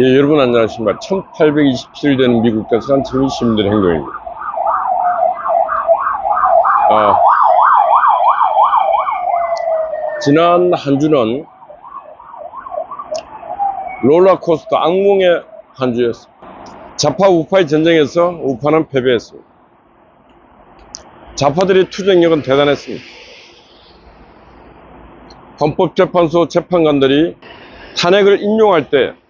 예, 여러분 안녕하십니까. 1827일 되는 미국 대선한 시민들의 행동입니다. 지난 한 주는 롤러코스터 악몽의 한 주였습니다. 좌파 우파의 전쟁에서 우파는 패배했습니다. 좌파들의 투쟁력은 대단했습니다. 헌법재판소 재판관들이 탄핵을 인용할 때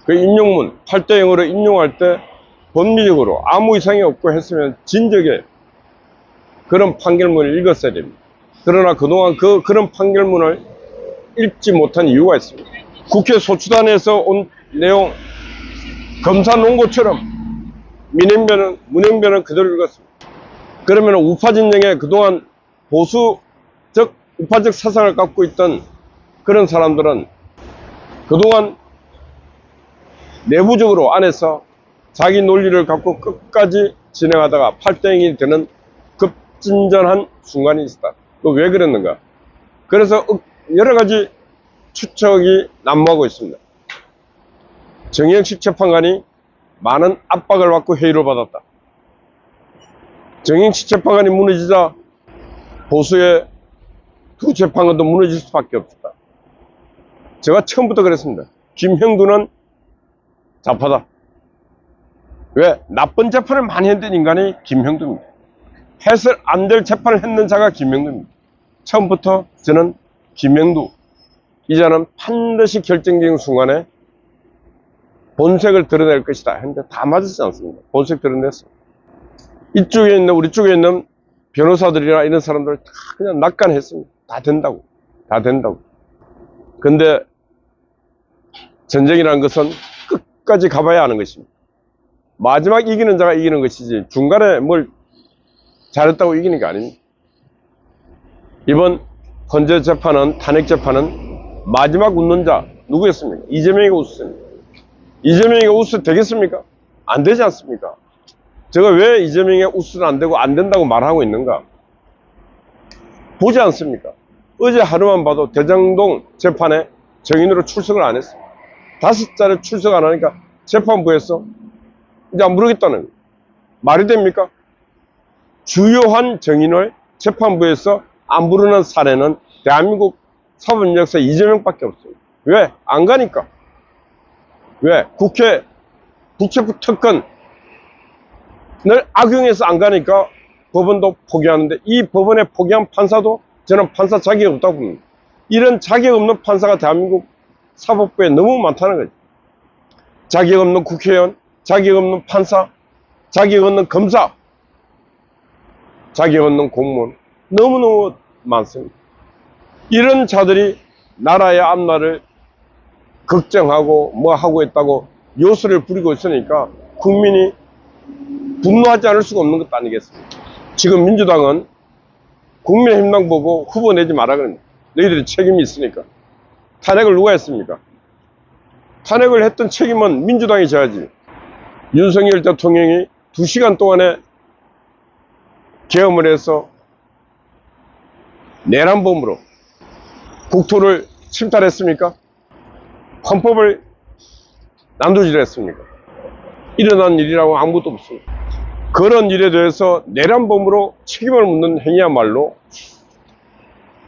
그 인용문 8대 0으로 인용할 때 법리적으로 아무 이상이 없고 했으면 진즉에 그런 판결문을 읽었어야 됩니다. 그러나 그동안 그런 판결문을 읽지 못한 이유가 있습니다. 국회 소추단에서 온 내용 검사 논고처럼 문행변은 그대로 읽었습니다. 그러면 우파 진영에 그동안 우파적 사상을 갖고 있던 그런 사람들은 그동안 내부적으로 안에서 자기 논리를 갖고 끝까지 진행하다가 8대 0이 되는 급진전한 순간이 있었다. 왜 그랬는가? 그래서 여러 가지 추측이 난무하고 있습니다. 정의식 재판관이 많은 압박을 받고 회유를 받았다. 정의식 재판관이 무너지자 보수의 두 재판관도 무너질 수밖에 없었다. 제가 처음부터 그랬습니다. 김형두는 좌파다. 왜? 나쁜 재판을 많이 했던 인간이 김형두입니다. 해설 안 될 재판을 했는 자가 김형두입니다. 처음부터 저는 김형두 이자는 반드시 결정적인 순간에 본색을 드러낼 것이다 했는데 다 맞았지 않습니까? 본색 드러냈어. 이쪽에 있는 우리 쪽에 있는 변호사들이나 이런 사람들 다 그냥 낙관했습니다. 다 된다고. 근데 전쟁이라는 것은 끝까지 가봐야 하는 것입니다. 마지막 이기는 자가 이기는 것이지 중간에 뭘 잘했다고 이기는 게 아닙니다. 이번 헌재 재판은 탄핵 재판은 마지막 웃는 자 누구였습니까? 이재명이가 웃었습니다. 이재명이가 웃어도 되겠습니까? 안 되지 않습니까? 제가 왜 이재명이가 웃어도 안 되고 안 된다고 말하고 있는가? 보지 않습니까? 어제 하루만 봐도 대장동 재판에 증인으로 출석을 안 했습니다. 5차례 출석 안 하니까 재판부에서 이제 안 부르겠다는 거예요. 말이 됩니까? 주요한 증인을 재판부에서 안 부르는 사례는 대한민국 사법 역사 이재명밖에 없어요. 왜? 안 가니까. 왜? 국회 북체부 특권을 악용해서 안 가니까 법원도 포기하는데 이 법원에 포기한 판사도 저는 판사 자격이 없다고 봅니다. 이런 자격 없는 판사가 대한민국 사법부에 너무 많다는 거죠. 자격 없는 국회의원, 자격 없는 판사, 자격 없는 검사, 자격 없는 공무원 너무너무 많습니다. 이런 자들이 나라의 앞날을 걱정하고 뭐 하고 있다고 요소를 부리고 있으니까 국민이 분노하지 않을 수가 없는 것도 아니겠습니까? 지금 민주당은 국민의힘당 보고 후보 내지 마라 그럽니다. 너희들이 책임이 있으니까. 탄핵을 누가 했습니까? 탄핵을 했던 책임은 민주당이 져야지. 윤석열 대통령이 2시간 동안에 계엄을 해서 내란범으로 국토를 침탈했습니까? 헌법을 난도질했습니까? 일어난 일이라고 아무것도 없습니다. 그런 일에 대해서 내란범으로 책임을 묻는 행위야말로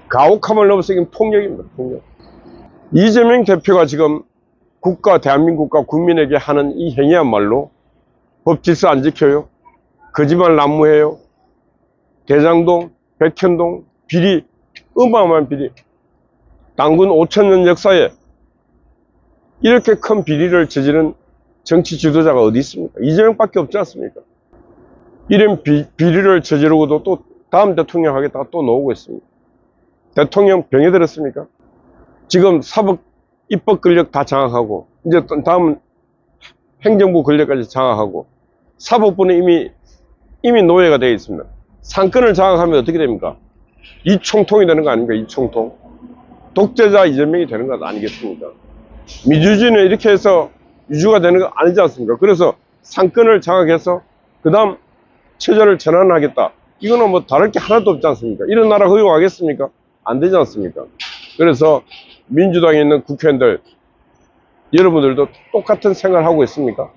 가혹함을 넘어서긴 폭력입니다. 폭력. 이재명 대표가 지금 대한민국과 국민에게 하는 이 행위야말로 법 질서 안 지켜요. 거짓말 난무해요. 대장동, 백현동, 비리, 어마어마한 비리. 당군 5,000년 역사에 이렇게 큰 비리를 저지른 정치 지도자가 어디 있습니까? 이재명밖에 없지 않습니까? 이런 비리를 저지르고도 또 다음 대통령 하겠다가 또 나오고 있습니다. 대통령 병에 들었습니까? 지금 사법, 입법 권력 다 장악하고 이제 다음 행정부 권력까지 장악하고 사법부는 이미 노예가 되어 있습니다. 상권을 장악하면 어떻게 됩니까? 이총통이 되는 거 아닙니까? 이총통. 독재자 이재명이 되는 거 아니겠습니까? 민주주의는 이렇게 해서 유주가 되는 거 아니지 않습니까? 그래서 상권을 장악해서 그 다음 체제를 전환하겠다. 이거는 뭐 다를 게 하나도 없지 않습니까? 이런 나라 허용하겠습니까? 안 되지 않습니까? 그래서 민주당에 있는 국회의원들 여러분들도 똑같은 생각을 하고 있습니까?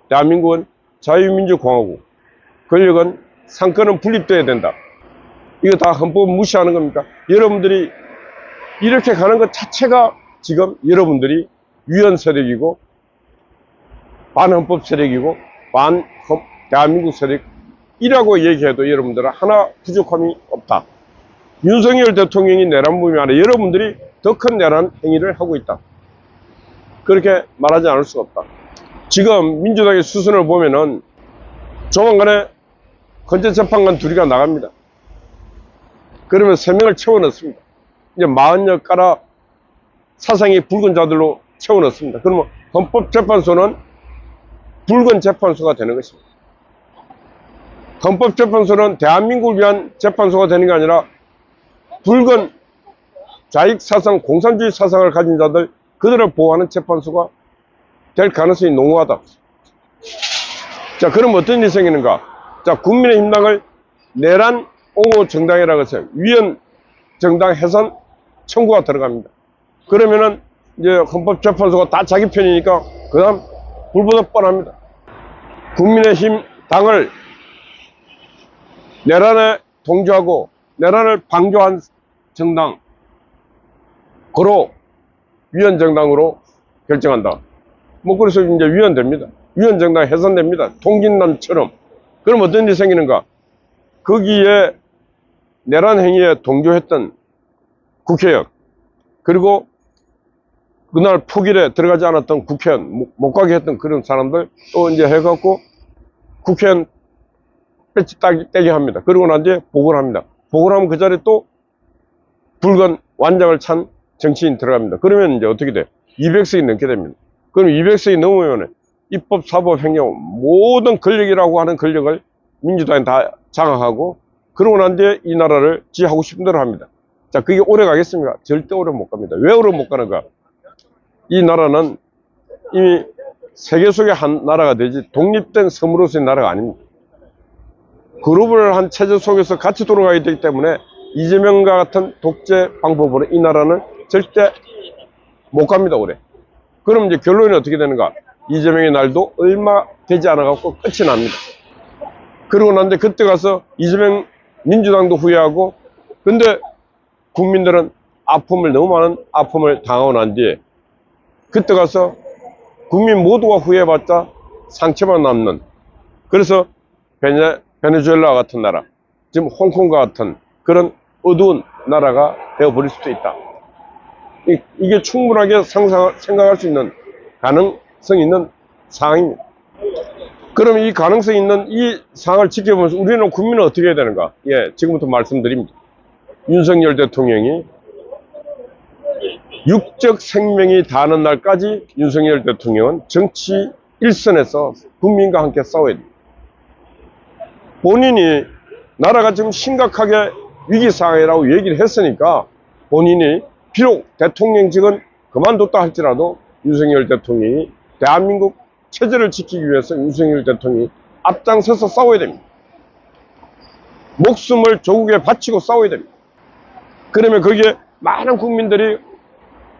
대한민국은 자유민주공화국, 권력은 상권은 분립돼야 된다. 이거 다 헌법 무시하는 겁니까? 여러분들이 이렇게 가는 것 자체가 지금 여러분들이 위헌 세력이고 반헌법 세력이고 대한민국 세력이라고 얘기해도 여러분들은 하나 부족함이 없다. 윤석열 대통령이 내란 범위 안에 여러분들이 더 큰 내란 행위를 하고 있다. 그렇게 말하지 않을 수가 없다. 지금 민주당의 수순을 보면은 조만간에 헌재재판관 둘이가 나갑니다. 그러면 3명을 채워 넣습니다. 이제 40여 가라 사상이 붉은 자들로 채워 넣습니다. 그러면 헌법재판소는 붉은 재판소가 되는 것입니다. 헌법재판소는 대한민국을 위한 재판소가 되는 게 아니라 붉은 자익사상, 공산주의 사상을 가진 자들, 그들을 보호하는 재판소가 될 가능성이 농후하다. 자, 그럼 어떤 일이 생기는가? 자, 국민의힘당을 내란 옹호 정당이라고 해서 위헌 정당 해산 청구가 들어갑니다. 그러면은 이제 헌법재판소가 다 자기 편이니까 그 다음 불보듯 뻔합니다. 국민의힘 당을 내란에 동조하고 내란을 방조한 정당, 고로 위헌 정당으로 결정한다. 뭐 그래서 이제 위헌됩니다. 위헌 정당 해산됩니다. 통진남처럼. 그럼 어떤 일이 생기는가? 거기에 내란 행위에 동조했던 국회의원, 그리고 그날 표결에 들어가지 않았던 국회의원, 못 가게 했던 그런 사람들 또 이제 해갖고 국회의원 배치 떼게 합니다. 그러고 난 뒤에 보고를 합니다. 보고를 하면 그 자리에 또 붉은 완장을 찬 정치인 들어갑니다. 그러면 이제 어떻게 돼? 200석이 넘게 됩니다. 그럼 200석이 넘으면 입법, 사법, 행정 모든 권력이라고 하는 권력을 민주당이 다 장악하고 그러고 난 뒤에 이 나라를 지 하고 싶은 대로 합니다. 자, 그게 오래 가겠습니까? 절대 오래 못 갑니다. 왜 오래 못 가는가? 이 나라는 이미 세계 속의 한 나라가 되지 독립된 섬으로서의 나라가 아닙니다. 그룹을 한 체제 속에서 같이 돌아가야 되기 때문에 이재명과 같은 독재 방법으로 이 나라는 절대 못 갑니다, 오래. 그럼 이제 결론이 어떻게 되는가? 이재명의 날도 얼마 되지 않아갖고 끝이 납니다. 그러고 난 뒤에 그때 가서 이재명 민주당도 후회하고, 근데 국민들은 너무 많은 아픔을 당하고 난 뒤에 그때 가서 국민 모두가 후회해봤자 상처만 남는, 그래서 베네수엘라 같은 나라, 지금 홍콩과 같은 그런 어두운 나라가 되어버릴 수도 있다. 이게 충분하게 생각할 수 있는 가능성이 있는 상황입니다. 그럼 이 가능성이 있는 이 상황을 지켜보면서 우리는 국민은 어떻게 해야 되는가? 예, 지금부터 말씀드립니다. 윤석열 대통령이 육적 생명이 다하는 날까지 윤석열 대통령은 정치 일선에서 국민과 함께 싸워야 됩니다. 본인이 나라가 지금 심각하게 위기 상황이라고 얘기를 했으니까 본인이 비록 대통령직은 그만뒀다 할지라도 윤석열 대통령이 대한민국 체제를 지키기 위해서 윤석열 대통령이 앞장서서 싸워야 됩니다. 목숨을 조국에 바치고 싸워야 됩니다. 그러면 거기에 많은 국민들이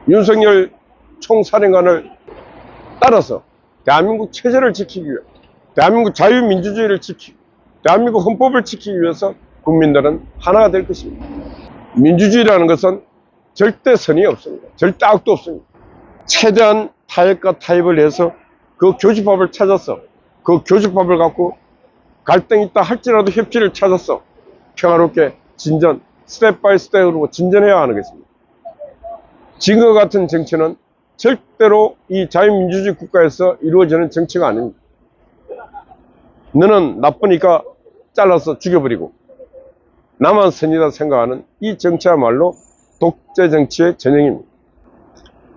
윤석열 총사령관을 따라서 대한민국 체제를 지키기 위해, 대한민국 자유민주주의를 지키고 대한민국 헌법을 지키기 위해서 국민들은 하나가 될 것입니다. 민주주의라는 것은 절대 선이 없습니다. 절대 악도 없습니다. 최대한 타협과 타협을 해서 그 교집합을 찾아서 그 교집합을 갖고 갈등이 있다 할지라도 협치를 찾아서 평화롭게 스텝 바이 스텝으로 진전해야 하는 것입니다. 지금과 같은 정치는 절대로 이 자유민주주의 국가에서 이루어지는 정치가 아닙니다. 너는 나쁘니까 잘라서 죽여버리고 나만 선이다 생각하는 이 정치야말로 독재 정치의 전형입니다.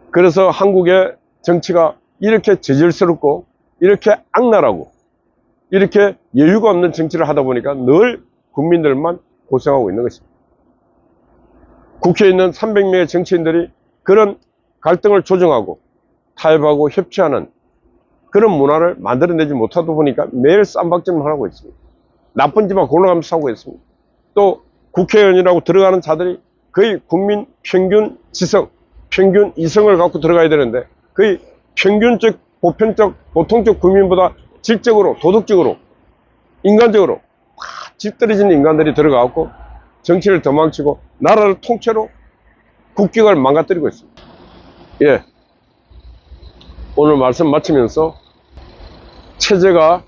그래서 한국의 정치가 이렇게 저질스럽고 이렇게 악랄하고 이렇게 여유가 없는 정치를 하다 보니까 늘 국민들만 고생하고 있는 것입니다. 국회에 있는 300명의 정치인들이 그런 갈등을 조정하고 타협하고 협치하는 그런 문화를 만들어내지 못하다 보니까 매일 쌈박질만 하고 있습니다. 나쁜 짓만 골라가면서 싸우고 있습니다. 또 국회의원이라고 들어가는 자들이 거의 국민 평균 지성, 평균 이성을 갖고 들어가야 되는데 거의 평균적, 보편적, 보통적 국민보다 질적으로, 도덕적으로, 인간적으로 확 짙어지는 인간들이 들어가고 정치를 도망치고 나라를 통째로 국격을 망가뜨리고 있습니다. 예. 오늘 말씀 마치면서 체제가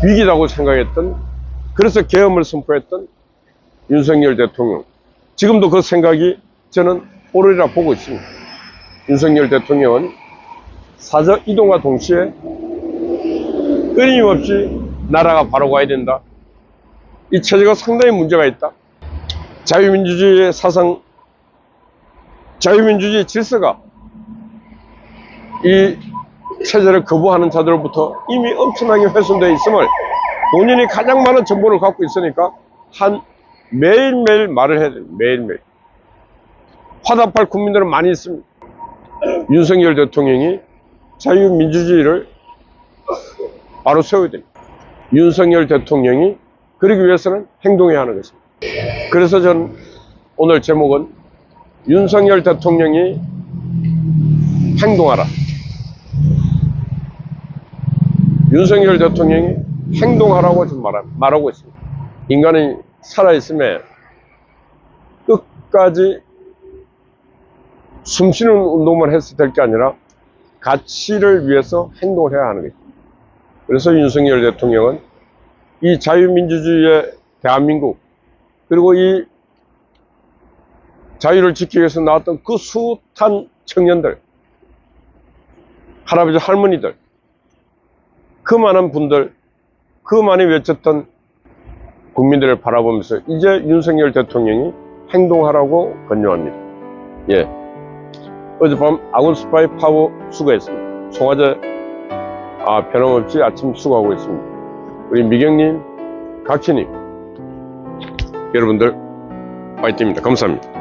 위기라고 생각했던, 그래서 계엄을 선포했던 윤석열 대통령, 지금도 그 생각이 저는 옳으리라 보고 있습니다. 윤석열 대통령은 사적 이동과 동시에 끊임없이 나라가 바로 가야 된다. 이 체제가 상당히 문제가 있다. 자유민주주의의 사상, 자유민주주의 질서가 이 체제를 거부하는 자들로부터 이미 엄청나게 훼손되어 있음을 본인이 가장 많은 정보를 갖고 있으니까 매일매일 말을 해야 돼요. 매일매일. 화답할 국민들은 많이 있습니다. 윤석열 대통령이 자유민주주의를 바로 세워야 됩니다. 윤석열 대통령이 그러기 위해서는 행동해야 하는 것입니다. 그래서 전 오늘 제목은 윤석열 대통령이 행동하라. 윤석열 대통령이 행동하라고 지금 말하고 있습니다. 인간이 살아있음에 끝까지 숨쉬는 운동만 해서 될 게 아니라 가치를 위해서 행동을 해야 하는 것입니다. 그래서 윤석열 대통령은 이 자유민주주의의 대한민국, 그리고 이 자유를 지키기 위해서 나왔던 그 숱한 청년들, 할아버지 할머니들, 그 많은 분들, 그 많이 외쳤던 국민들을 바라보면서 이제 윤석열 대통령이 행동하라고 권유합니다. 예. 어젯밤 아군 스파이 파워 수고했습니다. 송화제 변함없이 아침 수고하고 있습니다. 우리 미경님, 각희님, 여러분들 파이팅입니다. 감사합니다.